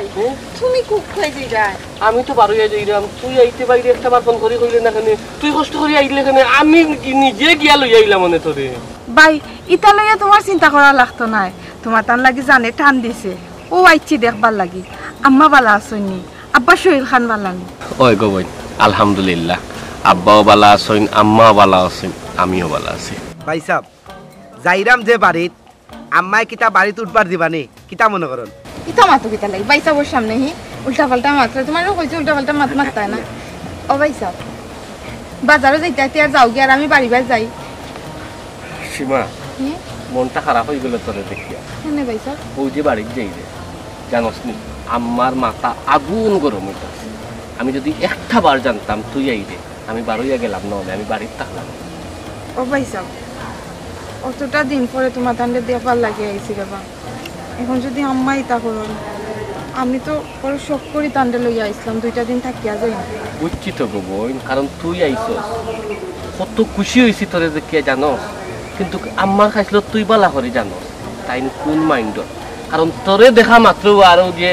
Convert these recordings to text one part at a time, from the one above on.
ভাই তুমি খুব কই যাইরা আমি তো বারো যাইরাম তুই আইতে বাইরে একটা বার ফোন করি কইলে না কেন তুই কষ্ট করে আইলে কেন আমি নিজে গিয়া লই আইলাম মনে তোরে ভাই ইতা লইয়া তোমার চিন্তা করা লাগতো না তোমার তান লাগি জানে টান দিছে ও আইছি দেখবার লাগি আম্মা বালা আসনি আব্বা শরীর খান বালা নি ওই গো বোন আলহামদুলিল্লাহ আব্বাও বালা আছেন আম্মাও বালা আছেন আমিও বালা আছি ভাই সাহেব যাইরাম যে বাড়িত আম্মাই কিতা বাড়িত উঠবার দিবানি কিতা মনে করেন ইতা মাতো কিতা লাগি ভাই সাহেবের সামনে হি উল্টা পাল্টা মাত্র তোমার কইছে উল্টা পাল্টা মাত মারতা না ও ভাই সাহেব বাজারে যাইতে আর যাও গিয়া আর আমি বাড়ি বাই যাই সীমা মনটা খারাপ হয়ে গেল তোরে দেখিয়া কেন ভাই সাহেব ও যে বাড়ির যাই রে জানোস নি আমার মাথা আগুন গরম হইতাছে আমি যদি একটা বার জানতাম তুই আইরে আমি বারোইয়া গেলাম না আমি বাড়ির থাকলাম ও ভাই সাহেব অতটা দিন পরে তোমার তান্ডে দেবার লাগে আইছি বাবা এখন যদি আম্মাই তা করুন আমি তো পরে শখ করি তান্ডে লইয়া আইসলাম 2টা দিন থাকিয়া যাই বুঝছি তো গো বোন কারণ তুই আইসস কত খুশি হয়েছি তোরে দেখিয়া জানোস কিন্তু আম্মার খাইছিল তুই বালা করে জানোস তাই কোন মাইন্ড কারণ তোরে দেখা মাত্র আরো যে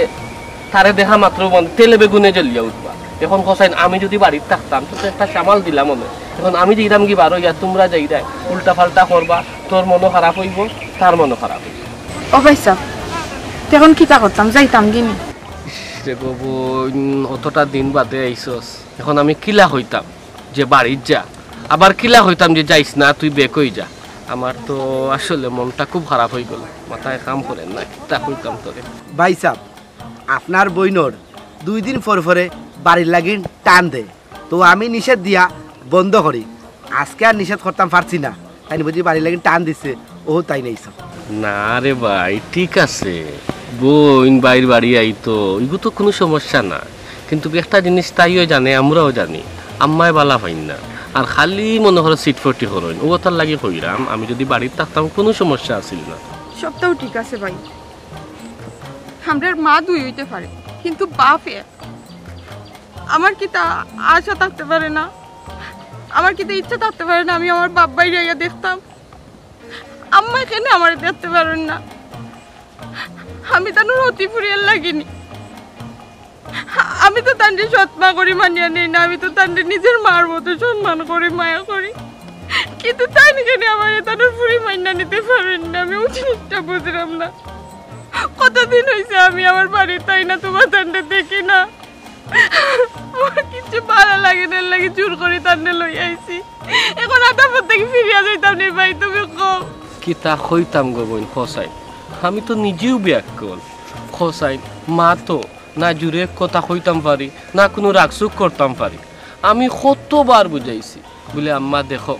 তারে দেখা মাত্র মানে তেলে বেগুনে জ্বলিয়া উঠবা এখন কসাইন আমি যদি বাড়ির থাকতাম তো একটা সামাল দিলাম মনে এখন আমি যাইতাম কি বারো ইয়া তোমরা যাইরাই উল্টা পাল্টা করবা তোর মনও খারাপ হইব তার মনও খারাপ হইব ও ভাই সাহেব তখন কিতা করতাম যাইতাম গিনি রে গো বোন অতটা দিন বাদে আইসস এখন আমি কিলা হইতাম যে বাড়ির যা আবার কিলা হইতাম যে যাইস না তুই বেক হই যা আমার তো আসলে মনটা খুব খারাপ হয়ে গেল মাথায় কাম করে না কিতা হইতাম তোরে ভাই সাহেব আপনার বইনর 2 দিন পরে বাড়ির লাগিন টান দে তো আমি নিষেধ দিয়া বন্ধ করি আজকে আর নিষেধ করতাম পারছি না তাই বুঝি বাড়ির লাগিন টান দিছে ও তাই নাই সব না রে ভাই ঠিক আছে বোন বাইর বাড়ি আইতো এগুলো তো কোনো সমস্যা না কিন্তু একটা জিনিস তাইও জানে আমরাও জানি আম্মায় বালা পাইন না আর খালি মনে করো সিটফটি করেন ও তার লাগে কইরাম আমি যদি বাড়িতে থাকতাম কোনো সমস্যা আসিল না সবটাও ঠিক আছে ভাই আমরার মা দুই হইতে পারে কিন্তু বাপ আমার কি তা আশা থাকতে পারে না আমার কি তা ইচ্ছা থাকতে পারে না আমি আমার বাপ বাইরে গিয়ে দেখতাম আম্মা কেন আমার দেখতে পারেন না আমি তার অতি ফুরিয়ার লাগিনি আমি তো তান্ডে সৎমা করি মানিয়া নেই না আমি তো তান্ডে নিজের মার মতো সম্মান করি মায়া করি কিন্তু তাই কেন আমার তার ফুরি মাইনা নিতে পারেন না আমি জিনিসটা বুঝলাম না কতদিন হয়েছে আমি আমার বাড়ির তাই না তোমার তান্ডে দেখি না আমার কিছু ভালো লাগে না লাগে জোর করে তান্ডে লই আইছি এখন আতাপর থেকে ফিরিয়া যাইতাম নি ভাই তুমি কও কি তা হইতাম গো বোন খসাই আমি তো নিজেও ব্যাকুল খসাই মা তো না জুড়ে কথা কইতাম পারি না কোনো রাগসুক করতাম পারি আমি কতবার বুঝাইছি বলে আম্মা দেখো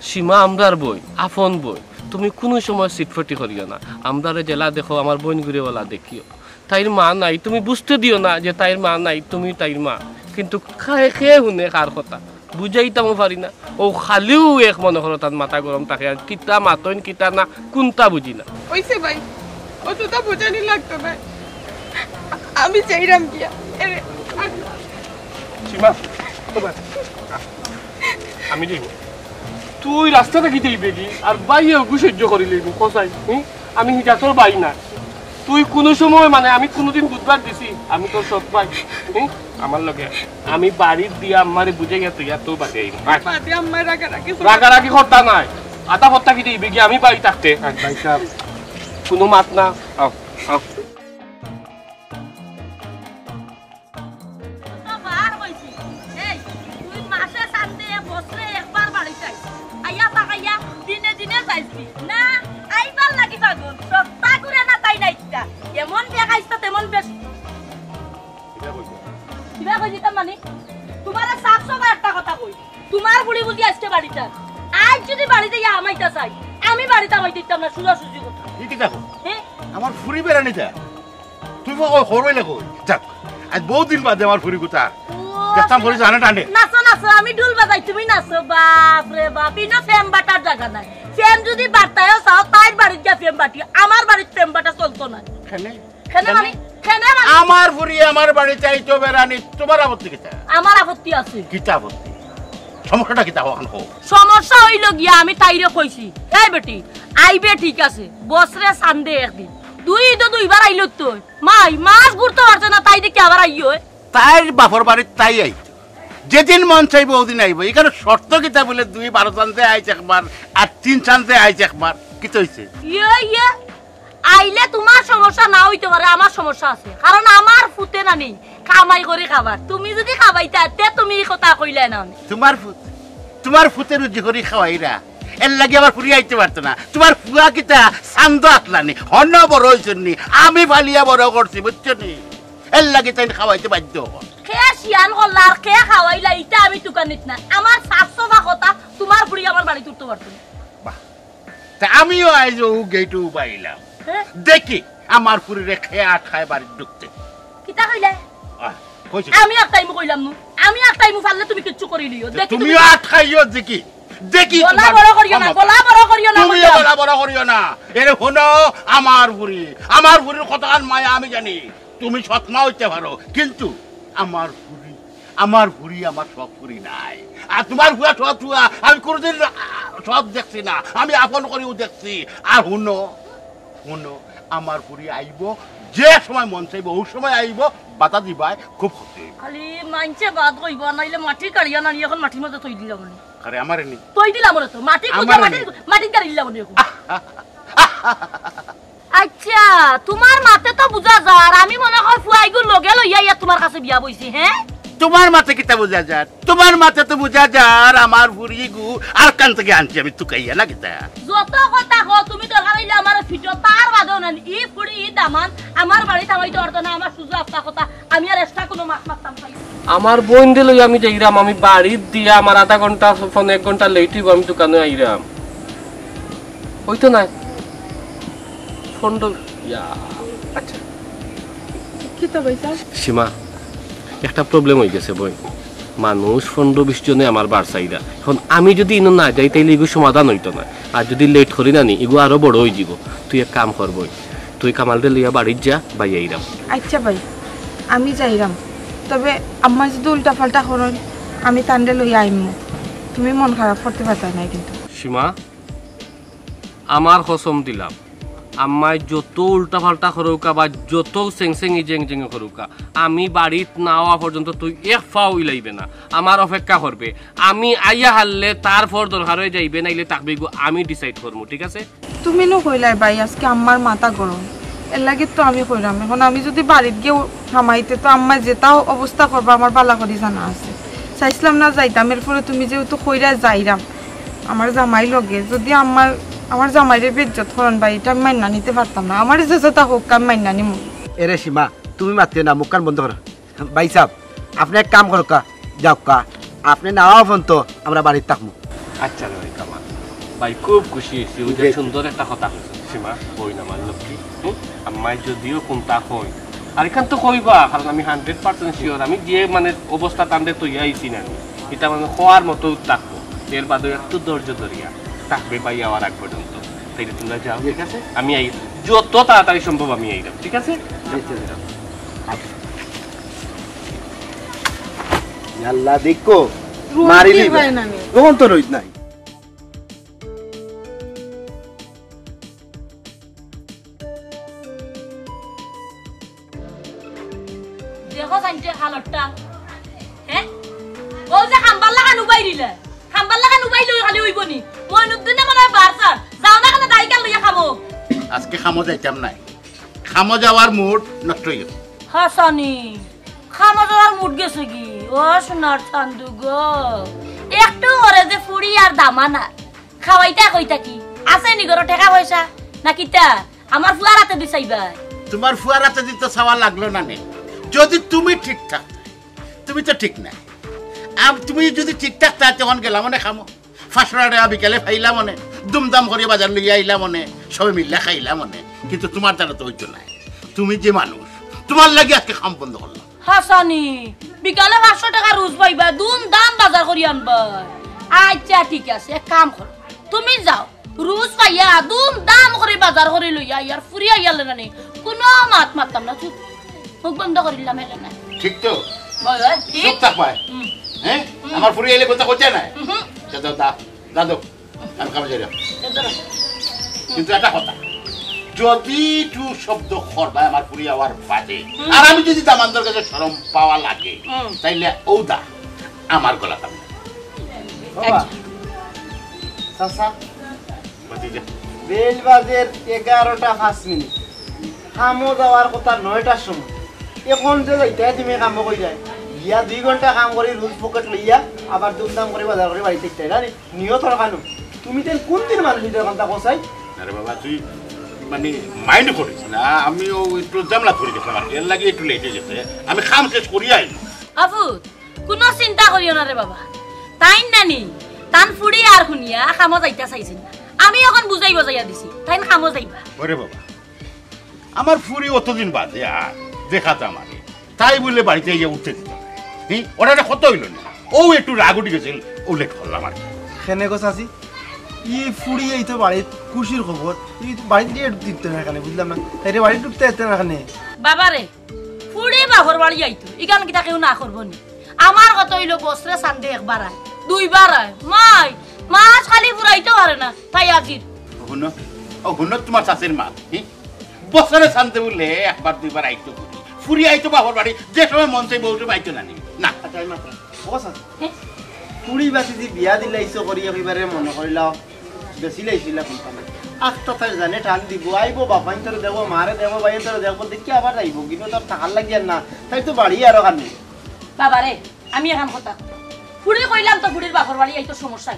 সীমা আমরার বই আপন বই তুমি কোনো সময় সিটফটি করিও না আমরারে জেলা দেখো আমার বোন ঘুরেওয়ালা দেখিও তাইর মা নাই তুমি বুঝতে দিও না যে তাইর মা নাই তুমি তাইর মা কিন্তু খেয়ে শুনে কার কথা বুঝাইতামও পারি না ও খালিও এক মনে করো তার মাথা গরম থাকে আর কিতা মাতইন কিতা না কোনটা বুঝি না ওইসে ভাই অতটা বোঝানি লাগতো না আমি চাইরাম গিয়া সীমা আমি যাইব তুই রাস্তাটা কি যাইবে কি আর বাইয়ে সহ্য করিলি কসাই আমি হিটা তোর বাই না তুই কোনো সময় মানে আমি কোনোদিন বুধবার দিছি আমি তোর সৎ ভাই আমার লগে আমি বাড়ির দিয়া আমারে বুঝে গেছে ইয়া তোর বাড়ি রাগারাগি করতা নাই আতা ফত্তা কি যাইবে কি আমি বাড়ি থাকতে ভাই সাহেব কোনো মাত না আও আও আমার ফুরি বেড়ানিটা তুই হরই না কই যাক আজ বহুত দিন বাদে আমার ফুরি কথা দেখতাম করে জানা টানে নাচো নাচো আমি ঢোল বাজাই তুমি নাচো বাপ রে বাপ ইনো ফেম বাটার জায়গা নাই ফেম যদি বাটায়ও চাও তাই বাড়ির যা ফেম বাটি আমার বাড়ির ফেম বাটা চলতো না খেনে খেনে মানে আমার ফুরি আমার বাড়ি চাইতো বেড়ানি তোমার আপত্তি কিটা আমার আপত্তি আছে কিটা আপত্তি সমস্যাটা কিটা হন কো সমস্যা হইল গিয়া আমি তাইরে কইছি এই বেটি আইবে ঠিক আছে বছরে সানডে একদিন দুইবার আইলো তো মাই মাছ ঘুরতে পারছে না তাই দেখি আবার আইও তাই বাপর বাড়ির তাই আইতো যেদিন মন চাইবো ওদিন আইব এখানে শর্ত কিতা বলে 2-12 চান্তে আইছে একবার আর 3 চান্তে আইছে একবার কি হইছে ইয়ে আইলে তোমার সমস্যা না হইতে পারে আমার সমস্যা আছে কারণ আমার ফুটে না নেই কামাই করে খাবার তুমি যদি খাবাইতা তে তুমি এই কথা কইলে না তোমার ফুটে রুজি করে খাওয়াইরা এর লাগে আবার ফুরি আইতে পারতো না তোমার ফুয়া কিতা সান্দ আসলানি হন্য বড় হইছনি আমি ফালিয়া বড় করছি বুঝছনি এর লাগে তাই খাওয়াইতে বাধ্য হব কে শিয়ান হল্লা আর কে খাওয়াইলা এটা আমি দোকানিত না আমার 700 বা কথা তোমার ফুরি আমার বাড়ি তুলতে পারতো না বাহ তা আমিও আইজো গেটু বাইলাম দেখি আমার ফুরিরে খেয়া খায় বাড়ি ঢুকতে কিতা কইলে আমি এক টাইম কইলাম নু আমি এক টাইম ফাললে তুমি কিচ্ছু করি লিও দেখি তুমি আট খাইও দেখি গলা বড় করিও না তুমি গলা বড় করিও না এরে হনো আমার ফুরির কতখান মায়া আমি জানি তুমি সৎমা হইতে পারো কিন্তু আমার ফুরি আমার সব ফুরি নাই আর তোমার ফুয়া ঠুয়া আমি কোনোদিন সব দেখছি না আমি আপন করেও দেখছি আর হুনো আমার ফুরি আইব যে সময় মন চাইব ওই সময় আইব বাতা দিবাই খুব ক্ষতি খালি মানছে বাদ কইব নাইলে মাটি কাড়িয়া না এখন মাটির মধ্যে থই দিলাম না আরে আমারে নি থই দিলাম না তো মাটি কাড়ি দিলাম না আচ্ছা তোমার মাতে তো বুঝা যার আমি মনে হয় ফুয়াইগুলো লগে লইয়া তোমার কাছে বিয়া বইছি হ্যাঁ তোমার মাতে কিতা বুঝা যার তোমার মাতে তো বুঝা যার আমার বুড়ি গু আর কান থেকে আনছি আমি তুকাইয়া না কিতা যত কথা কো তুমি তো হারাইলে আমার ফিটো তার বাদও না ই ফুড়ি ই দামান আমার বাড়ি থামাইতে পারতো না আমার সুজা আফতা কথা আমি আর এক্সট্রা কোনো মাছ মারতাম পাই আমার বোন দিল আমি যাইরাম আমি বাড়ির দিয়া আমার আধা ঘন্টা ফোন 1 ঘন্টা লেট হইব আমি দোকানে আইরাম হইতো না ফোন আচ্ছা কি তো ভাইসা সীমা একটা প্রবলেম হয়ে গেছে বই মানুষ 15-20 জনে আমার বাড়সাইরা এখন আমি যদি ইনো না যাই তাইলে এগুলো সমাধান হইতো না আর যদি লেট করি না নি এগুলো আরো বড় হয়ে যাব তুই এক কাম কর বই তুই কামালরে লইয়া বাড়ির যা বাই আইরাম আচ্ছা ভাই আমি যাইরাম তবে আম্মা যদি উল্টা পাল্টা করেন আমি তান্ডে লই আইমু তুমি মন খারাপ করতে পারতা না কিন্তু সীমা আমার কসম দিলাম আম্মাই যত উল্টা পাল্টা করুকা বা যত সেংসেঙি জেং করুকা আমি বাড়িত না হওয়া পর্যন্ত তুই এক ফাও ইলাইবে না আমার অপেক্ষা করবে আমি আইয়া হারলে তারপর দরকার হয়ে যাইবে নাইলে তাকবে আমি ডিসাইড করবো ঠিক আছে তুমি নো কইলাই ভাই আজকে আম্মার মাথা গরম এর লাগে তো আমি কইরাম এখন আমি যদি বাড়িত গিয়ে হামাইতে তো আম্মা যেটাও অবস্থা করবা আমার বালা করি জানা আছে চাইছিলাম না যাইতাম এরপরে তুমি যেহেতু কইরা যাইরাম আমার জামাই লগে যদি আমার জামাইরে বেজ্জত করেন ভাই এটা আমি মাইনা নিতে পারতাম না আমার যেটা হোক আমি মাইনা নিমু এরে সীমা তুমি মাতিও না মুখ কান বন্ধ করো ভাই সাহেব আপনি এক কাম করো কা যাও কা আপনি না হন তো আমরা বাড়িতে থাকবো আচ্ছা ভাই কামাল ভাই খুব খুশি হয়েছি ওই যে সুন্দর একটা কথা হয়েছে সীমা বই না আমার লক্ষ্মী আম্মাই যদিও কোনটা কই আর এখান তো কইবা কারণ আমি 100% শিওর আমি যে মানে অবস্থা টানতে তৈরি আইছি না এটা মানে হওয়ার মতো থাকবো এর বাদে একটু ধৈর্য ধরিয়া থাকবে পাই আওয়ার আগ পর্যন্ত তাইলে তোমরা যাও ঠিক আছে আমি আই যত তাড়াতাড়ি সম্ভব আমি আইলাম ঠিক আছে আল্লাহ দেখো মারিলি তখন তো রইত নাই দেখো সাইনতে হালতটা হ্যাঁ ও যে খাম্বার লাগা নুবাই দিলে খাম্বার লাগা নুবাই লই খালি হইবনি মইনুদ্দিনে মনে বারসার যাও না কেন দাইকাল লইয়া খামো আজকে খামো যাইতাম নাই খামো যাওয়ার মুড নষ্ট হয়ে গেছে হাসানি খামো যাওয়ার মুড গেছে কি ও সোনার চান্দু গো একটু করে যে ফুড়ি আর দামানা খাওয়াইতা কইতা কি আছে নি গরো টাকা পয়সা নাকি তা আমার ফুয়ার হাতে দিছাইবা তোমার ফুয়ার হাতে দিতে চাওয়া লাগলো না নে যদি তুমি ঠিক থাকতে তুমি তো ঠিক নাই তুমি যদি ঠিকঠাক তাই তখন গেলাম মনে খামো 500 টাকা বিকেলে খাইলাম মনে দুমদাম করে বাজার লইয়া আইলাম মনে সবাই মিল্লা খাইলাম মনে কিন্তু তোমার দ্বারা তো হইতো নাই তুমি যে মানুষ তোমার লাগে আজকে খাম বন্ধ করলাম হাসানি বিকালে 500 টাকা রোজ পাইবা দুমদাম বাজার করি আনবা আচ্ছা ঠিক আছে এক কাম করো তুমি যাও রোজ পাইয়া দুমদাম করে বাজার করে লইয়া ইয়ার ফুরি আইয়ালে না কোনো মাত মারতাম না চুপ মুখ বন্ধ করিলাম এলে না ঠিক তো বল ঠিক থাক ভাই হ্যাঁ আমার ফুরি আইলে কথা কইতে নাই দাদা দাদা আমি কামে যাই কিন্তু একটা কথা যদি টু শব্দ করবা আমার পুরি আওয়ার বাদে আর আমি যদি দামান্তর কাছে শরম পাওয়া লাগে তাইলে ওদা আমার গলা কাম বাবা চাচা বেল বাজের 11টা 5 মিনিট কামো যাওয়ার কথা 9টার সময় এখন যে যাইতে তুমি কাম কই যায় ইয়া 2 ঘন্টা কাম করে রুজ পকেট লইয়া আবার দুমদাম করে বাজার করে বাড়িতে যাই নিয়তর কানু তুমি তেল কোন দিন মানুষ এর কথা কইছাই আরে বাবা তুই মানে মাইন্ড করিস না আমিও একটু জামলা ধরে গেছিলাম আর এর লাগে একটু লেট হয়ে গেছে আমি খাম শেষ করি আই আফু কোনো চিন্তা করিও না রে বাবা তাই নানি তান ফুড়ি আর শুনিয়া খামো যাইতা চাইছেন আমি এখন বুঝাই বুঝাইয়া দিছি তাই খামো যাইবা ওরে বাবা আমার ফুরি অতদিন বাদে আর দেখাতে আমাকে তাই বলে বাড়িতে গিয়ে উঠতে দিত হ্যাঁ ওটা কত হইল না ও একটু রাগ উঠে গেছিল ও লেট করলাম আর খেনে গো চাচি ই ফুড়ি এই তো বাড়ির খুশির খবর এই বাড়িতে দিয়ে দিতে না এখানে বুঝলাম না তাই বাড়ি ঢুকতে যেতে না এখানে বাবারে ফুড়ি বাহর বাড়ি আইতো ইগান কিটা কেউ না করবো নি আমার কত হইলো বছরে সান্দে একবার আয় 2 বার আয় মাই মাছ খালি ফুরাইতে পারে না তাই আজির হুন তোমার চাষের মা বছরে শান্তি বললে একবার 2 বার আইতো ফুরি আইতো বাবার বাড়ি যে সময় মন চাই বউটো আইতো না না আচ্ছা মাত্র ও চাচি ফুড়ি বাসি যে বিয়া দিলাইছো করি একেবারে মনে করিলাও বেশি লাইছিলা কোনটা আস্তা তাই জানে টান দিব আইব বাপাই তোর দেব মারে দেব ভাই তোর দেব দেখি আবার যাইব কিন্তু তোর টাকার লাগিয়া না তাই তো বাড়ি আর কানে বাবারে আমি এখন কথা ফুড়ি কইলাম তো ফুড়ির বাপর বাড়ি আইতো সমস্যা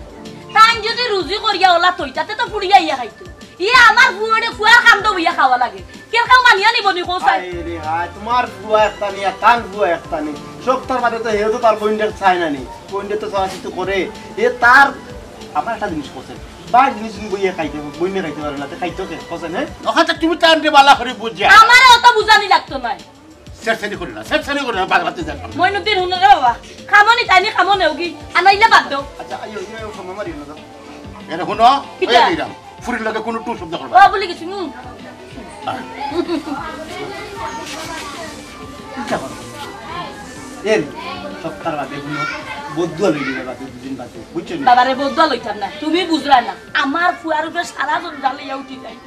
তাই যদি রুজি করিয়া ওলা তইতাতে তো ফুড়ি আইয়া খাইতো ইয়ে আমার ফুড়ে ফুয়ার কামটো বইয়া খাওয়া লাগে কেন কাউ মানিয়া নিব নি কোসাই আরে হাই তোমার ফুয়া একটা নিয়া টান ফুয়া একটা নি সপ্তাহ বাদে তো হেও তো তার পয়েন্টে চাই না নি পয়েন্টে তো সরাসরি তো করে এ তার আমার একটা জিনিস কোসে বা জিনিস বইয়া খাইতে বইনে খাইতে পারে না খাইতো কে কোসে না ওখানে তুমি টানতে বালা করে বুঝিয়া আমারে অত বুঝানি লাগতো না সেরসেনি করে না সেরসেনি করে না বাগলাতে যাক মইনুদ্দিন হুন রে বাবা খামনি তাইনি খামো নেওগি আনাইলে বাদ দাও আচ্ছা আইও আইও সময় মারিও না এরে হুনো ওই দিরাম ফুরির লাগে কোনো টু শব্দ করবা ও বলি কিছু এর সপ্তাহ বাদে হুনো বদুয়া লইলে বাদে দুদিন বাদে বুঝছেন বাবারে বদুয়া লইতাম না তুমি বুঝলা না আমার ফুয়ার উপরে সারা জন জ্বালিয়া উঠি যায়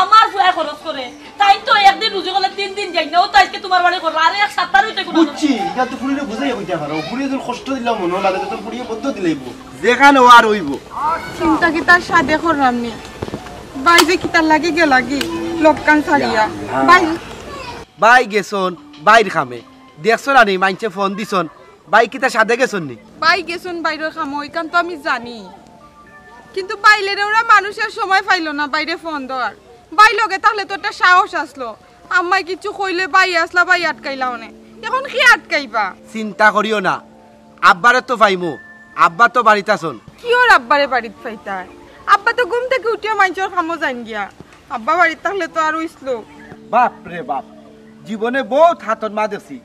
আমার ফুয়া খরচ করে তাই তো একদিন রুজি করলে 3 দিন যাই না ও তো আজকে তোমার বাড়ি করবো আরে এক সপ্তাহ হইতে কোনো বুঝছি এটা তো ফুরিরে বুঝাইয়া কইতে পারো ফুরিয়ে তোর কষ্ট দিলাম মনে বাদে তো ফুরিয়ে বদ্ধ দিলাইব যেখানে আর হইব চিন্তা কি তার সাদে করলাম নি বাই যে কিতার লাগি গে লাগি লোককান ছাড়িয়া বাই বাই গেছন বাইর খামে দেখছন আনি মাইনছে ফোন দিছন বাই কিতা সাদে গেছন নি বাই গেছুন বাইরের খামো ওইখান তো আমি জানি কিন্তু বাইলের ওরা মানুষের সময় পাইলো না বাইরে ফোন দেওয়ার বাই লগে তাহলে তো একটা সাহস আসলো আম্মাই কিছু কইলে বাই আসলা বাই আটকাইলা অনে এখন কি আটকাইবা চিন্তা করিও না আব্বারে তো পাইমু আব্বা তো বাড়িতে আসুন কি ওর আব্বারে বাড়িত পাইতা আব্বা তো ঘুম থেকে উঠিয়া মাইনচর খামো যাইন গিয়া আব্বা বাড়িতে থাকলে তো আর উইসলো বাপ রে বাপ জীবনে বহুত হাতত মা দেখছি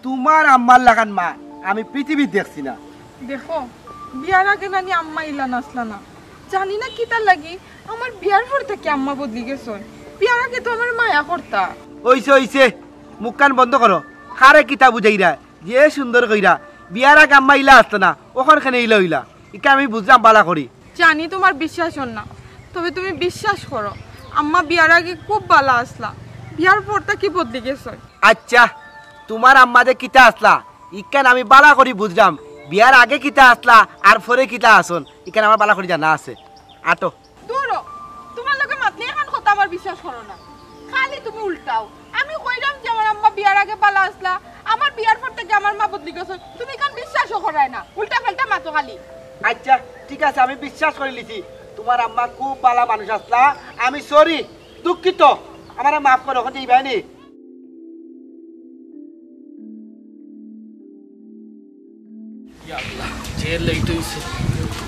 তোমার আম্মার লাগান মা আমি পৃথিবী দেখছি না দেখো বিয়ার আগে নানি আম্মা ইলা নাসলা না জানি না কি তার লাগি আমার বিয়ার পর থেকে আম্মা বদলি গেছে বিয়ার আগে তো আমার মায়া করতা ওইছে মুখ কান বন্ধ করো কারে কিতা বুঝাইরা যে সুন্দর কইরা বিয়ার আগে আম্মা ইলা আসতো না ওখানে ইলা হইলা ইকা আমি বুঝলাম বালা করি জানি তোমার বিশ্বাস হন না তবে তুমি বিশ্বাস করো আম্মা বিয়ার আগে খুব বালা আসলা বিয়ার পরটা কি বদলি গেছে আচ্ছা তোমার আম্মা যে কিতা আসলা ইকান আমি বালা করি বুঝলাম বিয়ার আগে কিতা আসলা আর পরে কিতা আসন ইকান আমার বালা করি জানা আছে আটো দূরো তোমার লগে মাতলে এখন কথা আমার বিশ্বাস করো না খালি তুমি উল্টাও আমি কইরাম যে আমার আম্মা বিয়ার আগে বালা আসলা আমার বিয়ার পর থেকে আমার মা বদলি গেছে তুমি কেন বিশ্বাসও করায় না উল্টা পাল্টা মাতো খালি আচ্ছা ঠিক আছে আমি বিশ্বাস করে লিছি তোমার আম্মা খুব বালা মানুষ আসলা আমি সরি দুঃখিত আমার মাফ করো ওখানে যাইবানি যে লেট হইছে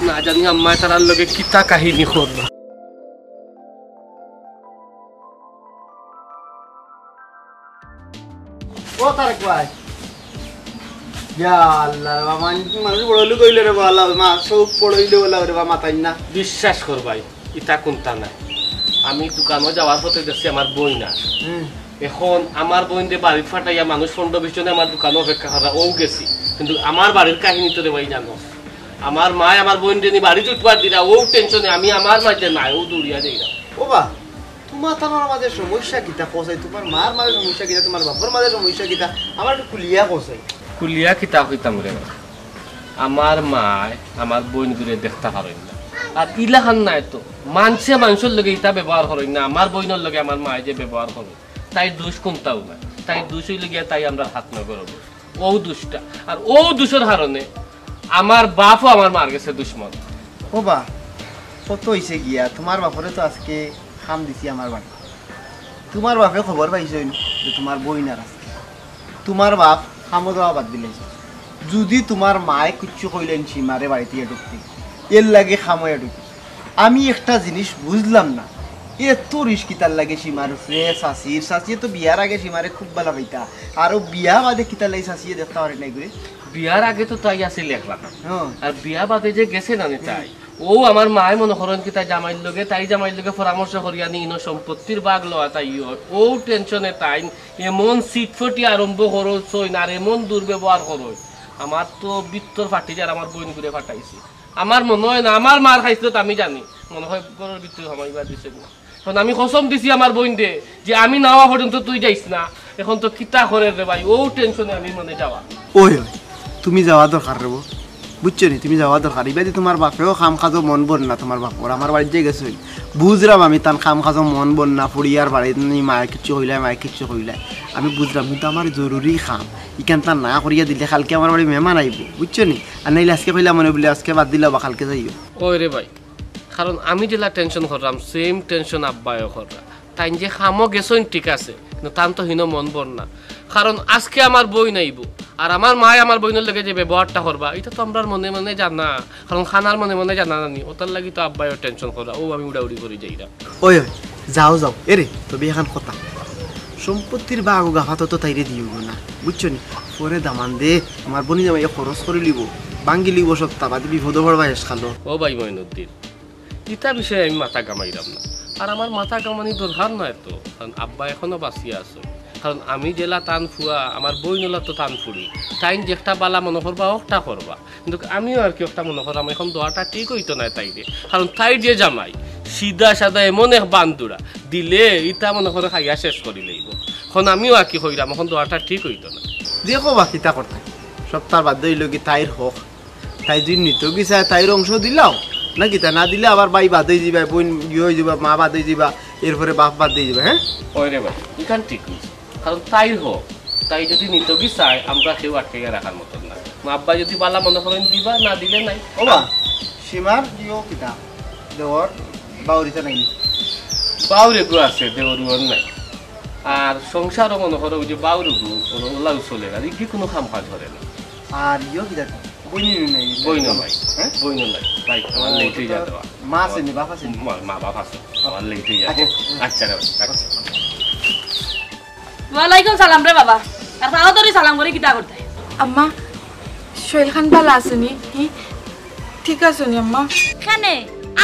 না জানি আম্মা তারার লগে কিতা কাহিনী করবা ও তার কয় ইয়া আল্লাহ বাবা মানুষ বড়লু কইলে রে বাবা মা সব পড়ইলে বলা রে বাবা মাথায় না বিশ্বাস করবাই ইতা কোনটা নাই আমি দোকানে যাওয়ার পথে দেখছি আমার বই না এখন আমার বোন দিয়ে বাড়ি ফাটাইয়া মানুষ 15-20 জনে আমার দোকানে অপেক্ষা করা ও গেছি কিন্তু আমার বাড়ির কাহিনী তো দেবাই জানো আমার মা আমার বোন দিয়ে বাড়ি উঠবার দিরা ও টেনশনে আমি আমার মাঝে নাই ও দৌড়িয়া যাই না ও বা তোমার থানার মাঝে সমস্যা কিতা কোসাই তোমার মার মাঝে সমস্যা কিতা তোমার বাপর মাঝে সমস্যা কিতা আমার একটু কুলিয়া কোসাই কুলিয়া কিতা হইতাম রে আমার মায় আমার বোন ঘুরে দেখতে পারেন না আর ইলাহান নাই তো মানুষের লগে ইটা ব্যবহার করেন না আমার বোনের লগে আমার মায় যে ব্যবহার করে তাই দোষ কোনটাও না তাই দোষ হইলে গিয়া তাই আমরা হাত না করব ও দুষ্টা আর ও দোষের কারণে আমার বাপও আমার মার গেছে দুশ্মন ও বা কত হইছে গিয়া তোমার বাপরে তো আজকে খাম দিছি আমার বাড়ি তোমার বাপে খবর পাইছে যে তোমার বইনার আছে তোমার বাপ খামো দেওয়া বাদ দিলেছে যদি তোমার মায়ে কিচ্ছু কইলেন সীমারে বাড়ি থেকে ঢুকতে এর লাগে খামোয়া ঢুকি আমি একটা জিনিস বুঝলাম না এত রিস্কি তার লাগে সীমার উপরে শাশিয়ে তো বিয়ার আগে সীমারে খুব ভালো পাইতা আরো বিয়া বাদে কিতার লাগে শাশিয়ে দেখতে পারে নাই করে বিয়ার আগে তো তাই আছে লেখলাম আর বিয়া বাদে যে গেছে না তাই ও আমার মায় মনে করেন কি তাই জামাইর লগে পরামর্শ করিয়া নি ইনো সম্পত্তির ভাগ লওয়া তাই ও টেনশনে তাই এমন সিটফটি আরম্ভ করো সইন আর এমন দুর্ব্যবহার করো আমার তো বৃত্তর ফাটি যার আমার বোন ঘুরে ফাটাইছি আমার মনে হয় না আমার মার খাইছিল তো আমি জানি মনে হয় গরুর বৃত্তর হামাইবার দিছে না এখন আমি কসম দিছি আমার বোন দে যে আমি নাওয়া পর্যন্ত তুই যাইস না এখন তো কিতা করে রে ভাই ও টেনশনে আমি মানে যাওয়া ওই তুমি যাওয়া দরকার রেবো বুঝছো নি তুমি যাওয়া দরকার এবার তোমার বাপেও খাম খাজো মন বন না তোমার বাপর আমার বাড়িতে গেছে বুঝলাম আমি তার খাম খাজো মন বন না ফুড়িয়ার বাড়িতে মায়ের কিচ্ছু হইলাই মায়ের কিচ্ছু হইলাই আমি বুঝলাম কিন্তু আমার জরুরি খাম ইখান তার না করিয়া দিলে কালকে আমার বাড়ি মেহমান আইব বুঝছো নি আর নাইলে আজকে কইলাম মনে বলে আজকে বাদ দিলে বা কালকে যাইও ওই রে ভাই কারণ আমি যেলা টেনশন করলাম সেম টেনশন আব্বায়ও কররা তাই যে খামো গেছেন ঠিক আছে কিন্তু তান তো হীন মন বন না কারণ আজকে আমার বই নাইব আর আমার মায় আমার বইনের লগে যে ব্যবহারটা করবা এটা তো আমরা মনে মনে জানা কারণ খানার মনে মনে জানা জানি ওটার লাগি তো আব্বাইও টেনশন করা ও আমি উড়াউড়ি করি যাইরা ওই যাও যাও এরে তবে এখন কথা সম্পত্তির বা আগু গাফা তো তাইরে দিও না বুঝছো নি পরে দামান দে আমার বনি জামাই খরচ করে লিব ভাঙ্গি লিব সব তাবাদি বিপদ পড়বা এস খালো ও ভাই মইনুদ্দিন ইটা বিষয়ে আমি মাথা কামাইলাম না আর আমার মাথা কামানি দরকার নয় তো কারণ আব্বা এখনো বাঁচিয়ে আছে কারণ আমি জেলা টান ফুয়া আমার বই নলা তো টান ফুড়ি টাইম যে একটা বালা মনে করবা একটা করবা কিন্তু আমিও আর কি একটা মনে করলাম এখন দোয়াটা ঠিক হইতো না তাইরে কারণ তাই দিয়ে জামাই সিধা সাদা এমন এক বান্দুরা দিলে ইটা মনে করে খাইয়া শেষ করি লইব এখন আমিও আর কি কইলাম এখন দোয়াটা ঠিক হইতো না দেখো বা কিতা করতে সপ্তাহ বাদ হইল কি তাইর হোক তাই যদি নিত গিয়ে তাইর অংশ দিলাও না কিতা না দিলে আবার ভাই বাদ হয়ে যাবা বোন ইয়ে হয়ে যাবা মা বাদ হয়ে যাবা এরপরে বাপ বাদ দিয়ে যাবা হ্যাঁ ওই রে ভাই এখান ঠিক হয়েছে কারণ তাই হোক তাই যদি নিতগি চাই আমরা কেউ আটকে রাখার মতন না আব্বা যদি বালা মনে করেন দিবা না দিলে নাই ওবা সীমার দিও কিতা দেওয়ার বাউরিতে নাই বাউরে গু আছে দেওয়ার নাই আর সংসারও মনে করো ওই যে বাউরে গু ওলাও চলে না কি কোনো খাম কাজ ধরে না আর ইও কিতা বইনি নাই বইন নাই হ্যাঁ বইন নাই ভাই আমার লেটেই যা দেওয়া মা আছে নি বাপ আছে মা বাপ আছে আমার লেটেই যা আচ্ছা রে আচ্ছা ওয়ালাইকুম সালাম রে বাবা আর তাড়াতাড়ি সালাম করে কিতা করতে আম্মা শৈল খান ভালো আসেনি ঠিক আছে নি আম্মা খানে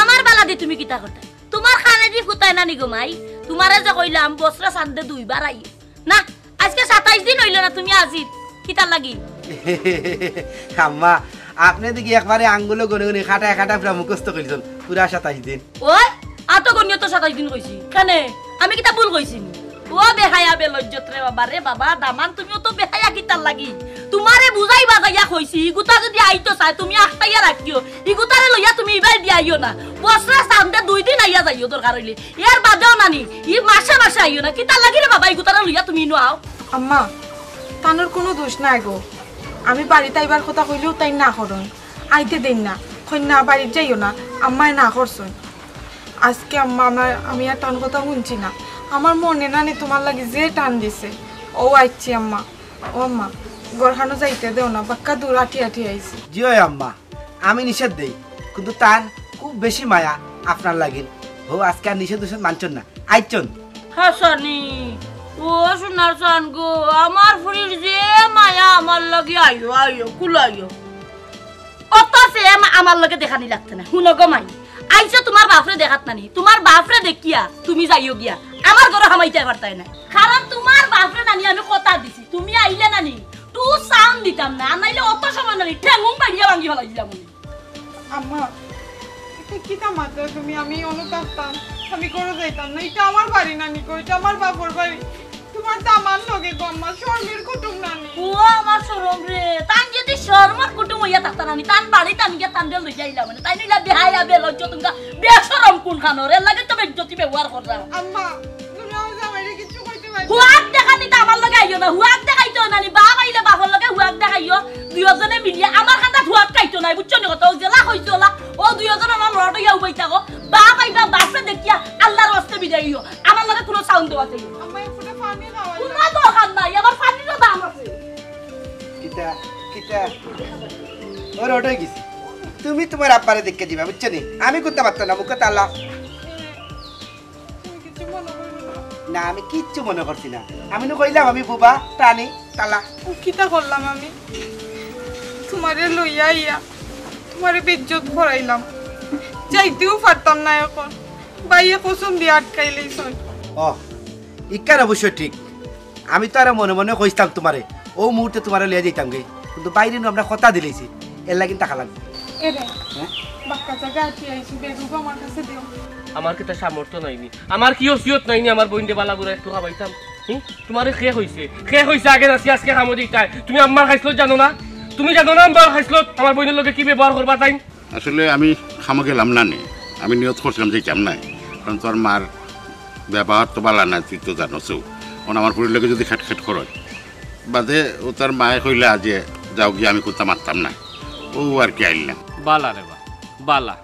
আমার বালা দি তুমি কিতা করতে তোমার খানে দি ফুটাই না নি গো মাই তোমারে যে কইলাম বছরে সান্দে দুইবার আই না আজকে 27 দিন হইল না তুমি আজি কিতা লাগি আম্মা আপনি দেখি একবারে আঙ্গুলো গনে গনে খাটা পুরা মুখস্থ কইছেন পুরা 27 দিন ওই আতো গনিও তো 27 দিন কইছি খানে আমি কিতা ভুল কইছি ও বেহায়া বে লজ্জত রে বাবা রে বাবা দামান তুমিও তো বেহায়া কিতার লাগি তোমারে বুঝাই বাজাইয়া কইছি ইগুতা যদি আইতো চাই তুমি আটটাইয়া রাখিও ইগুতারে লইয়া তুমি ইবাই দিয়াইও না বছরে সামনে 2 দিন আইয়া যাইও দরকার হইলে এর বাদেও নানি ই মাসে মাসে আইও না কিতার লাগি রে বাবা ইগুতারে লইয়া তুমি ইনো আও আম্মা তানোর কোনো দোষ নাই গো আমি বাড়িতে আইবার কথা কইলেও তাই না করন আইতে দেন না কই না বাড়ি যাইও না আম্মায় না করছন আজকে আম্মা আমি আর টান কথা শুনছি না আমার মনে নানি তোমার লাগি যে টান দিছে ও আইছি আম্মা ও আম্মা গরখানো যাইতে দেও না বাক্কা দূর আটি আইছি জিও আম্মা আমি নিষেধ দেই কিন্তু তার খুব বেশি মায়া আপনার লাগিন ও আজকে আর নিষেধ মানছেন না আইচন হাসানি ও সোনার সান গো আমার ফুরির যে মায়া আমার লাগি আইও কুলাইও অত সে আমার লগে দেখানি লাগতে না শুনো গো মাই আইছো তোমার বাপরে দেখাত নানি তোমার বাপরে দেখিয়া তুমি যাইও গিয়া আমার ঘরে হামাইতে পারতাই না কারণ তোমার বাপরে নানি আমি কথা দিছি তুমি আইলে নানি টু সাউন্ড দিতাম না নাইলে অত সময় নানি ঠ্যাঙ্গুম বাড়িয়া ভাঙি ফেলাইছিলাম আম্মা এটা কি তা মাত্র তুমি আমি অনুতাপতাম আমি করে যাইতাম না, এটা আমার বাড়ি নানি গো, এটা আমার বাপর বাড়ি। তোমার তো আমার লগে গো আম্মা, শর্মের কুটুম নানি। ও আমার শরম রে, তান যদি শর্মার কুটুম হইয়া থাকতা নানি, তান বাড়ি তান গিয়া তান লই যাইলা মানে, তাই নিলা বেহায়া বেলজ্জ তোমরা বেশরম কোন খানোর, এর লাগে তো বেজ্জতি ব্যবহার কররা। আম্মা তুমি আমার জামাইরে কিছু কইতে পারো? হুয়াক দেখানি তো আমার লগে আইও না, হুয়াক দেখাইতো নানি, বাপ আইলে বাপর লগে হুয়াক দেখাইও, দুইজনে মিলিয়ে আমার খান্দা হুয়াক খাইতো নাই, বুঝছো নি কথা? ও জেলা কইছো ওলা, ও দুইজন আমার লড় হইয়া উবাই থাকো, বাপ আইবা বাপরে দেখিয়া আল্লাহর রাস্তে বিদাইও, আমার লগে কোনো সাউন্ড দেওয়া চাই আম্মা একটু পানি খাওয়াই। কোনো দরকার নাই, আমার পানিরও দাম আছে। কিতা কিতা ওর ওটাই গেছি, তুমি তোমার আব্বারে দেখে দিবা, বুঝছো নি? আমি করতে পারতাম না, মুখে তালা। তুমি কিছু মনে করো না। না আমি কিচ্ছু মনে করছি না, আমি তো কইলাম আমি বুবা টানি তালা। কিতা করলাম আমি? তোমারে লইয়া ইয়া তোমারে বেজ্জত করাইলাম, যাইতেও পারতাম না এখন, বাইয়ে কসম দিয়ে আটকাইলেই চল। ও ইকার অবশ্য ঠিক, আমি তো আর মনে মনে কইতাম তোমারে, ও মুহূর্তে তোমারে লিয়ে যেতাম গে, কিন্তু বাইরে আমরা কথা দিলেছি, এর লাগি টাকা লাগবে। এরে বাক্কা জায়গা আটি আইছি, বেগুগো আমার কাছে দিও। আমার কি তা সামর্থ্য নাইনি, আমার কি ওসিয়ত নাইনি আমার বইনদে বালা বুড়া একটু খাবাইতাম? তোমার শেষ হইছে আগে নাছি আজকে খামো দিতাই। তুমি আম্মার খাইছিল জানো না? তুমি জানো না আম্মার খাইছিল আমার বইনের লগে কি ব্যবহার করবা তাই? আসলে আমি খামো গেলাম না নে, আমি নিয়ত করছিলাম যে যাম নাই, কারণ তোর মার ব্যবহার তো বালা না, তুই তো জানোসও। কারণ আমার পুরীর লোকে যদি খেট খেট করয় বাদে ও তার মায়ে কইলে আজে যাও গিয়ে আমি কোথা মারতাম না, ও আর কি আইলাম। বালা রে বালা,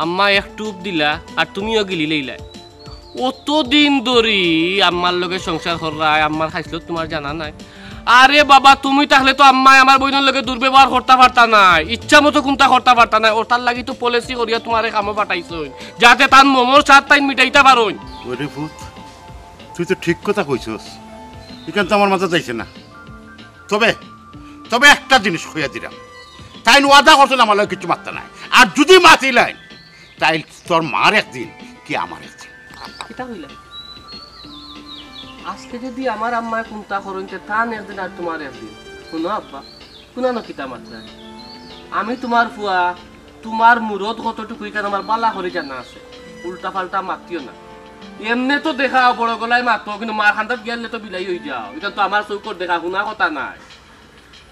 আম্মা একটু দিলা আর তুমিও গিলি লইলা। অতদিন ধরে আম্মার লগে সংসার করায় আম্মার খাইছিল তোমার জানা নাই? আরে বাবা তুমি তাহলে তো আম্মাই আমার বইনের লগে দুর্ব্যবহার করতে পারতা নাই, ইচ্ছা মতো কোনটা করতে পারতা নাই। ওটার লাগি তো পলিসি করিয়া তোমারে কামে পাঠাইছো যাতে তার মোমোর সাথ তাই মিটাইতে পারো। ওরে ভূত, তুই তো ঠিক কথা কইছস, এখান তো আমার মাথা যাইছে না। তবে তবে একটা জিনিস কইয়া দিলাম, তাই ওয়াদা করছেন আমার লগে কিছু মারতা নাই, আর যদি মাতিলাই তাই তোর মার একদিন কি আমার একদিন। কিতা হইলা? আজকে যদি আমার আম্মায় কোনটা করইতে তান একদিন আর তোমার একদিন, শুনো আব্বা শুনানো কিতা মাত্রা, আমি তোমার ফুয়া, তোমার মুরত কতটুকু এখানে আমার বালা করে জানা আছে, উল্টা পাল্টা মাতিও না। এমনি তো দেখা বড় গলায় মাতো, কিন্তু মার খান্দাত গেলে তো বিলাই হয়ে যাও, এটা তো আমার চৌকর দেখা শোনা কথা নাই।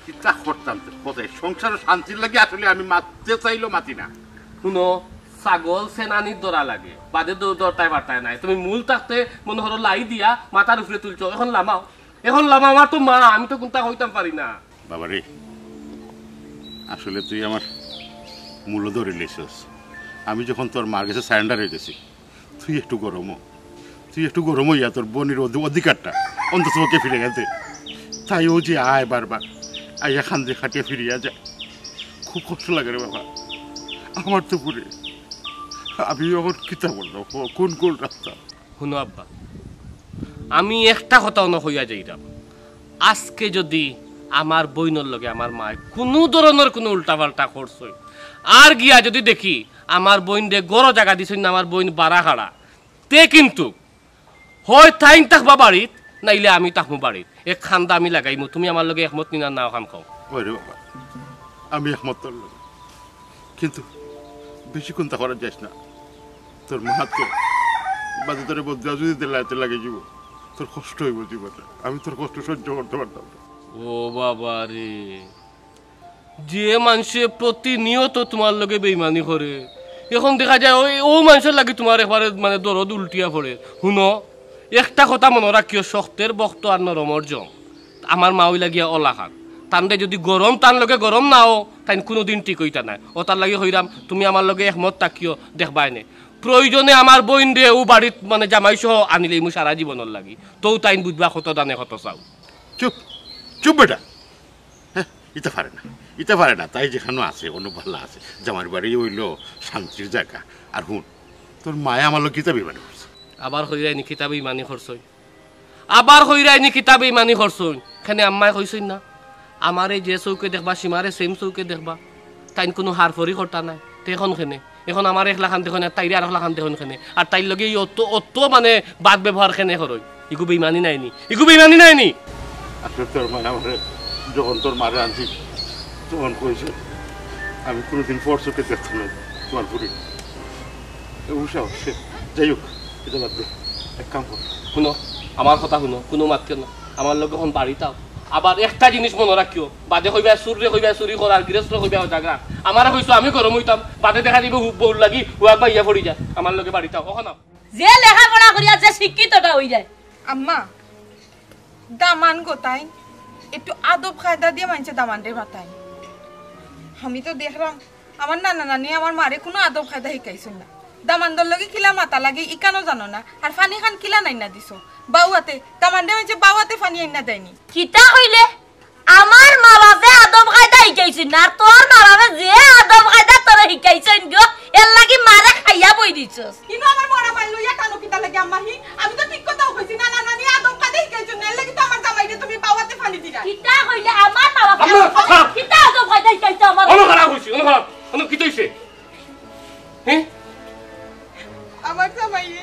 চিন্তা করতাম কোথায় সংসার শান্তির লাগে আসলে আমি মারতে চাইলেও মাতি না। শুনো, ছাগল সেনানির দরা লাগে, বাদে দরটায় বার্তায় নাই। তুমি মূল থাকতে মনে হলো লাই দিয়া মাথার উপরে তুলছো, এখন লামাও আমার তো মা, আমি তো কোনটা হইতাম পারি না। বাবারে আসলে তুই আমার মূল্য ধরে লেছিস, আমি যখন তোর মার কাছে সারেন্ডার হয়ে গেছি, তুই একটু গরম হইয়া তোর বোনের অধিকারটা অন্তত ওকে ফিরে গেছে। তাই ও যে আয় বারবার আইয়া খান্দে খাটিয়ে ফিরিয়া যায়, খুব কষ্ট লাগে রে বাবা আমার তো পুরে। আমি এখন কিতা বললাম, কোন রাস্তা? শুনো আব্বা, আমি একটা কথাও না হইয়া যাইলাম, আজকে যদি আমার বইনের লগে আমার মায় কোনো ধরনের কোনো উল্টা পাল্টা করছে, আর গিয়া যদি দেখি আমার বইন রে গড় জায়গা দিছেন না আমার বইন বাড়া খাড়া, তে কিন্তু হয় তাইন থাকবা বাড়িত, নাইলে আমি থাকবো বাড়িত। এক খান্দা আমি লাগাইমু, তুমি আমার লগে একমত নিনা না খান খাও। ওই রে বাবা, আমি একমত তোর লগে, কিন্তু বেশি কোনটা করা যাস না। তোর মা তো বাদে তোর বদলা যদি দিলাইতে লাগে যাব, তোর কষ্ট হইব জীবনে, আমি তোর কষ্ট সহ্য করতে পারতাম না। ও বাবা রে, যে মানুষে প্রতিনিয়ত তোমার লগে বেইমানি করে, এখন দেখা যায় ও মানুষের লাগে তোমার একবারে মানে দরদ উল্টিয়া পড়ে। শুনো, একটা কথা মনে রাখিও, শক্তের বক্ত আর নরমর জং। আমার মাওই লাগিয়া অলা খান, টানতে যদি গরম টান লগে গরম নাও, তাই কোনোদিন ঠিক হইতা নাই। ও তার লাগে হইরাম তুমি আমার লগে একমত তাকিও, দেখবাই নে প্রয়োজনে আমার বইন রে ও বাড়িত মানে জামাই সহ আনিলেই মু সারা জীবনের লাগি, তো তাইন বুঝবা কত দানে কত চাও। চুপ চুপ বেটা, হ্যাঁ ইতে পারে না, তাই যেখানে আছে অন্য ভালো আছে, জামার বাড়ি হইল শান্তির জায়গা। আর হুন, তোর মায়া আমার লোক কিতাবই মানে করছে, আবার হইরাইনি কিতাবে ইমানি খরচই, আবার হইরাইনি কিতাবে ইমানি খরচই। খানে আম্মায় কইছই না আমার এই যে চৌকে দেখবা সীমারে সেম চৌকে দেখবা, তাইন কোনো হার ফরি করতা নাই। এখন খেনে এখন আমার 1 লাখ আনতে খেনে, তাইরে 8 লাখ আনতে খেনে, আর তাইর লগে অত মানে বাদ ব্যবহার খেনে করই, ইগু বেইমানি নাইনি। আসলে তোর মায়া আমার যখন তোর মারে আনছি তখন কইছে আমি কোনোদিন পর চোখে দেখতাম না তোমার পুরি। যাই হোক, এটা বাদ দে এক কাম কর শুনো আমার কথা শুনো কোনো মাত কেন আমার লোক এখন বাড়িতাও আবার একটা জিনিস মনে রাখিও বাদে হইবা চুরি করার গৃহস্থ হইবা জাগরা আমার কইছো আমি গরম হইতাম বাদে দেখা দিব বহু লাগি হুয়া বা ইয়া পড়ি যায় আমার লোকে বাড়িতাও ওখানে যে লেখাপড়া করিয়া যে শিক্ষিতটা হই যায় আম্মা দামান গোতাই একটু আদব কায়দা দিয়ে মানছে দামান রে বাতাই আমি তো দেখলাম আমার নানা নানি আমার মারে কোনো আদব কায়দা শিকাইছেন না দামানদর লগে কিলা মাতা লাগে ইকানো জানো না আর ফানি খান কিলা নাই না দিছো বাউয়াতে দামান রে হইছে বাউয়াতে ফানি আইনা দেয়নি কিতা হইলে আমার মা বাপে আদব কায়দা শিকাইছেন না আর তোর মা বাপে যে আদব কায়দা তোরা শিকাইছেন গো এর লাগি মারে খাইয়া বই দিছস কিন্তু আমার মরা মাই লইয়া কানো কিতা লাগে আম্মাহি আমি তো ঠিক কথাও কইছি নানা নানি আদব কায়দা শিকাইছেন না এর লাগি তো আমার জামাইরে তুমি বাউয়াতে ফানি দিলা কিতা হইলে আমার মা বাপে কিতা আদব কায়দা শিকাইছ আমার খারাপ হইছে খারাপ কি হইছে হ্যাঁ আমার জামাইয়ে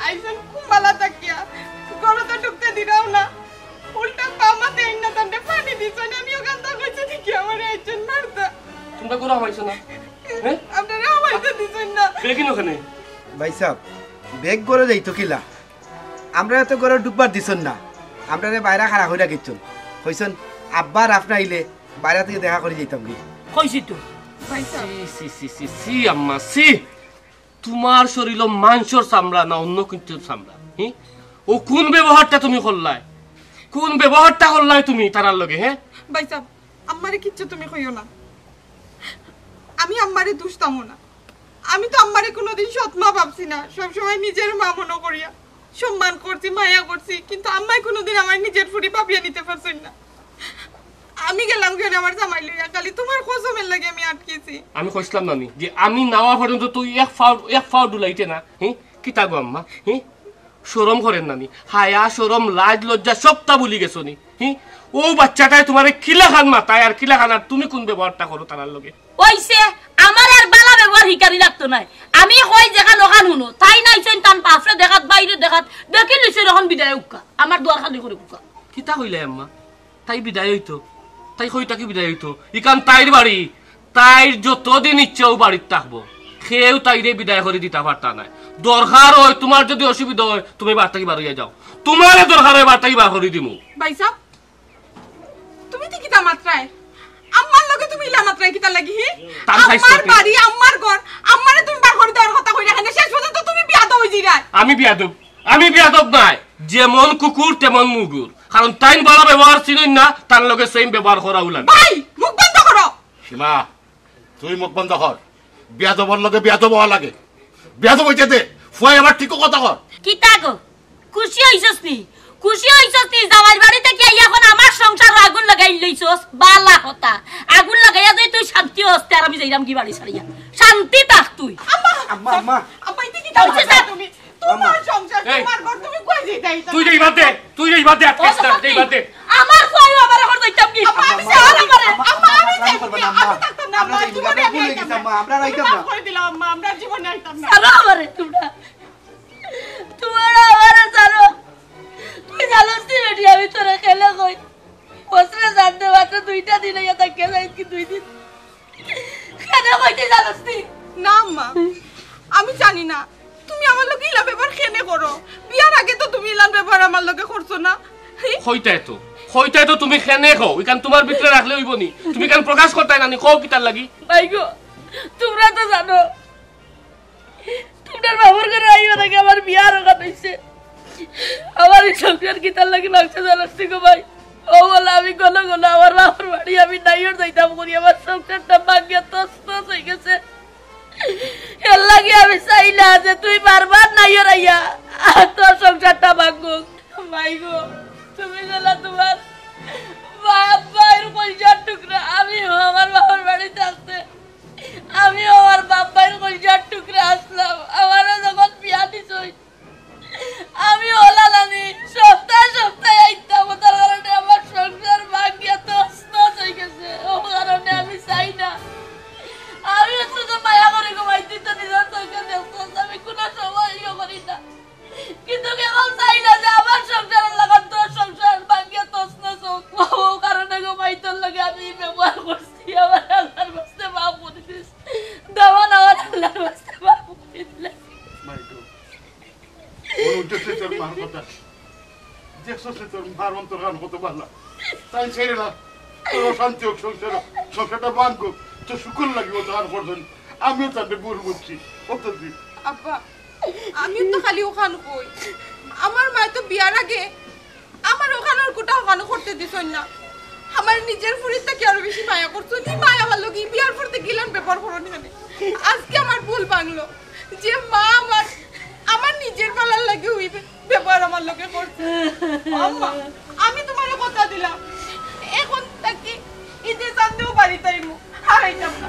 আইসন কুমালা তাকিয়া গরতে ঢুকতে দিরাও না উল্টা পামাতে আইনা তান্ডে পানি দিছন আমিও গান্দা কইছি ঠিকই আমারে আইছেন মারতা তোমরা গোরা হইছো না হ্যাঁ আপনারা আমাইতে দিছন না বেগিন ওখানে ভাই সাহেব বেগ করে যাইতো কিলা আমরা এত করে ডুববার দিছন না আমরা বাইরে খাড়া হইরা গেছন কইছন আব্বার আপনা আইলে বাইরে থেকে দেখা করে যাইতাম কি কইছি তো ভাই সাহেব সি আম্মা সি তোমার শরীর মাংসর চামড়া না অন্য কিছু চামড়া ও কোন ব্যবহারটা তুমি করলাই কোন ব্যবহারটা করলাই তুমি তারার লগে হ্যাঁ ভাই সাহেব আমারে কিচ্ছু তুমি কইও না আমি আমারে দুষ্টাম না আমি তো আমারে কোনোদিন সৎমা ভাবছি না সব সময় নিজের মা মনে করিয়া সম্মান করছি মায়া করছি কিন্তু আম্মাই কোনোদিন আমার নিজের ফুরি পাপিয়া নিতে পারছেন না আমি গেলাম কেন আমার জামাই লইয়া খালি তোমার কসমের লাগে আমি আটকেছি আমি কইছিলাম নানি যে আমি নাওয়া পর্যন্ত তুই এক ফাও ডুলাইতে না কি তাগো আম্মা শরম করেন নানি হায়া শরম লাজ লজ্জা সবটা ভুলি গেছো নি ও বাচ্চাটাই তোমারে কিলা খান মাতায় আর কিলা খান আর তুমি কোন ব্যবহারটা করো তার লগে ওইছে আমার আর বালা ব্যবহার হিকারি লাগতো নাই আমি কই দেখা নখান হুনো তাই নাইছেন তান পাফরে দেখাত বাইরে দেখাত দেখি লিছে যখন বিদায় উক্কা আমার দুয়ার খালি করে উক্কা কিতা হইলে আম্মা তাই বিদায় হইতো তাই কইটা কি বিদায় হইতো ইকান তাইর বাড়ি তাইর যতদিন ইচ্ছাও বাড়িতে থাকবো খেয়েও তাইরে বিদায় করে দিতে পারতা নাই দরকার হয় তোমার যদি অসুবিধা হয় তুমি বাড়ি থেকে বাড়িয়ে যাও তোমারে দরকার হয় বাড়ি থেকে বার করে দিমু ভাই সাহেব তুমি তো কিতা মাত্রায় আম্মার লগে তুমি ইলা মাত্রায় কিতা লাগি আমার বাড়ি আমার ঘর আমারে তুমি বার করে দেওয়ার কথা কই রাখেন শেষ পর্যন্ত তুমি বিয়াদব হই জিরাই আমি বিয়াদব নাই যেমন কুকুর তেমন মুগুর কারণ তাইন বলা ব্যবহার চিনুন না তার লগে সেম ব্যবহার করা উলান ভাই মুখ বন্ধ করো সীমা তুই মুখ বন্ধ কর বিয়াদবর লগে বিয়াদব হওয়া লাগে বিয়াদব হইতে দে ফুয়াই আমার ঠিক কথা কর কিতা গো খুশি হইছস নি জামাইর বাড়িতে কি এখন আমার সংসার আগুন লাগাই লইছস বালা কথা আগুন লাগাইয়া যাই তুই শান্তি হস্তে আর আমি যাইরাম কি বাড়ি ছাড়িয়া শান্তি থাক তুই আম্মা আম্মা আম্মা আম্মা ইতি কিতা হইছে তুমি তোমার সংসার তোমার ঘর তুমি কই যাইতাই তুই যেই বাদে আটকেছটা যেই বাদে আমার কই আমার ঘর যাইতাম কি আম্মা আমি সারা করে আম্মা আমি করব না আম্মা আমরা জীবনে ভুলে গেছি আম্মা আমরা রাইতাম না কই দিলাম আম্মা আমরা জীবনে আইতাম না সারা আমারে তোমরা আমারে সারা তুই জানোস নি রেডি আমি তোরা খেলে কই বসরে জানতে মাত্র 2টা দিন ইয়া থাকে যাই কি 2 দিন কেন কইতে জানোস নি না আম্মা আমি জানি না তুমি আমার লগে ইলা ব্যবহার কেনে করো বিয়ার আগে তো তুমি ইলান ব্যবহার আমার লগে করছো না হইতাই তো তুমি খেনে খাও ইকান তোমার ভিতরে রাখলে হইব নি তুমি কেন প্রকাশ করতাই নানি খাও কিতার লাগি ভাই গো তোমরা তো জানো তোমার বাবার ঘরে আইও নাকি আমার বিয়ার কথা হইছে আমার সংসার কিতার লাগি লাগছে জানোস গো ভাই ও বলে আমি কোন আমার বাবার বাড়ি আমি নাইর যাইতাম করি আমার সংসারটা ভাগ্যে তস হয়ে গেছে এর লাগি আমি চাই না যে তুই বারবার নাইর আইয়া তোর সংসারটা ভাঙুক ভাই গো তুমি গেলা তোমার বাবার কলজার টুকরা আমি আমার বাবার বাড়িতে আসতে আমি আমার বাবার কলজার টুকরা আসলাম আমার যখন বিয়া দিছ আমি ওলা নানি সপ্তাহে আইতাম তার কারণে আমার সংসার ভাগ্য তস হয়ে গেছে ও কারণে আমি চাই না আমি শুধু মায়া করে ঘুমাইতে তো নিজের চোখে দেখছ আমি কোনো সময় ইয়ে করি না কিন্তু কেবল চাই না যে আমার সংসারের লাগান তোর সংসার ভাগ্যে তস হোক ও কারণে ঘুমাইতে লাগে আমি ব্যবহার করছি আমার আল্লাহর বাস্তে মাফ করে দিস দেওয়ান আমার আল্লাহর বাস্তে মাফ করে দিলে শুনতেছিস তোর মার কথা দেখছিস তোর মার অন্তর গান কত ভালো তাই ছেড়ে না তোর শান্তি হোক সংসারটা ভাঙব তো শুকুর লাগবে তার পর্যন্ত আমিও তাদের ভুল বুঝছি অতদিন আব্বা আমি তো খালি ওখান কই আমার মা তো বিয়ার আগে আমার ওখানের কোটা ওখানে করতে দিছন না আমার নিজের ফুরিতে কি আরো বেশি মায়া করছো নি মায়া ভালো কি বিয়ার পড়তে গিলাম ব্যাপার করো নি আজকে আমার ভুল ভাঙলো যে মা আমার নিজের পালার লাগে হইবে ব্যাপার আমার লোকে করছে আম্মা আমি তোমার কথা দিলাম এখন তাকে ঈদে চাঁদেও বাড়ি তাইমু হারাইতাম না